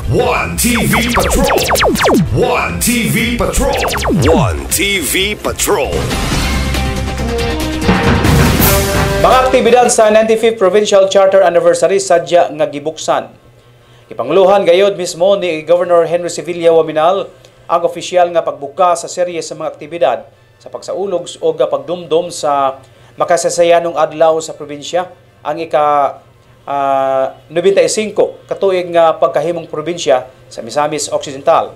One TV Patrol. One TV Patrol. One TV Patrol. Mga aktibidad sa 95th Provincial Charter Anniversary sadya nga gibuksan. Ipanguluhan gayod mismo ni Governor Henry Sevilla Waminal ang opisyal nga pagbuka sa serye sa mga aktibidad sa pagsaulog o pagdumdum sa makasasayanong adlaw sa probinsya ang ika-95 katuig nga pagkahimong probinsya sa Misamis Occidental.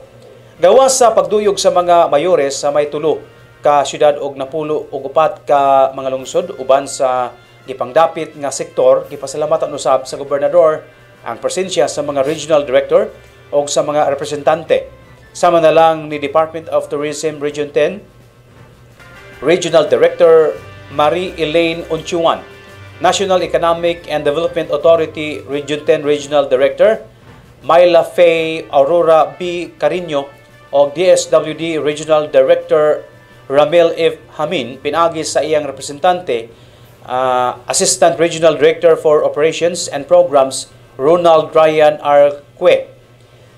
Gawas sa pagduyog sa mga mayores sa may tulo ka syudad og napulo og upat ka mga lungsod uban sa gipangdapit nga sektor, gipasalamatan usab sa gobernador ang presensya sa mga regional director o sa mga representante. Sama na lang ni Department of Tourism Region 10, Regional Director Marie Elaine Unchuan, National Economic and Development Authority Region 10 Regional Director Myla Faye Aurora B. Carino o DSWD Regional Director Ramel F. Hamin, pinagi sa iyang representante, Assistant Regional Director for Operations and Programs Ronald Ryan Arque.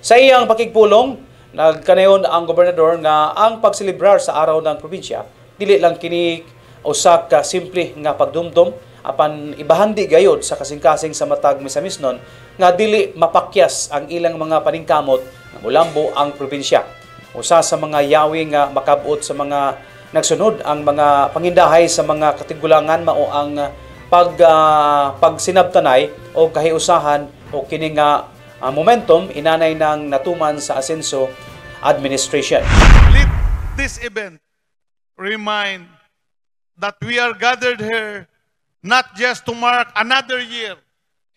Sa iyang pakigpulong, nagkanayon ang gobernador nga ang pagselebrar sa araw ng probinsya dili lang kini usa ka simple nga pagdumdum apan ibahandi gayod sa kasing-kasing sa matag Misamisnon nga dili mapakyas ang ilang mga paningkamot nga molambo ang probinsya. Usa sa mga yawi nga makabot sa mga nagsunod ang mga pangindahay sa mga katigulangan mao ang pagsinabtanay o kahiusahan o kini nga momentum inanay ng natuman sa Asenso administration. Let this event remind that we are gathered here not just to mark another year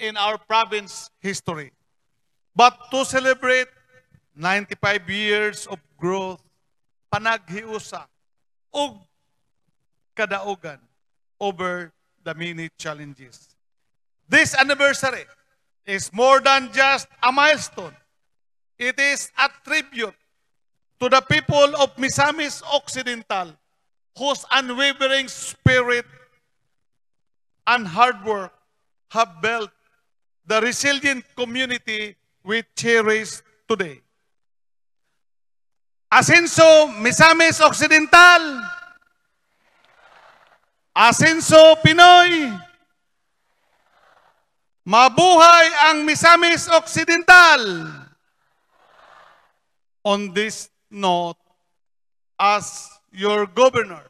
in our province history, but to celebrate 95 years of growth, panaghiusa, ug kadaugan over the many challenges. This anniversary is more than just a milestone. It is a tribute to the people of Misamis Occidental whose unwavering spirit and hard work have built the resilient community we cherish today. Asenso Misamis Occidental, Asenso Pinoy, mabuhay ang Misamis Occidental. On this note, as your governor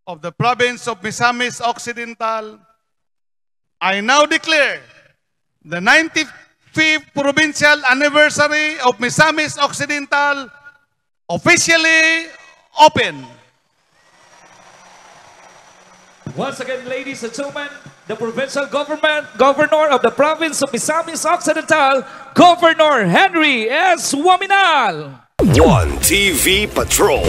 of the province of Misamis Occidental, I now declare the 95th Provincial Anniversary of Misamis Occidental officially open. Once again, ladies and gentlemen, the provincial governor of the province of Misamis Occidental, Governor Henry S. Waminal. One TV Patrol.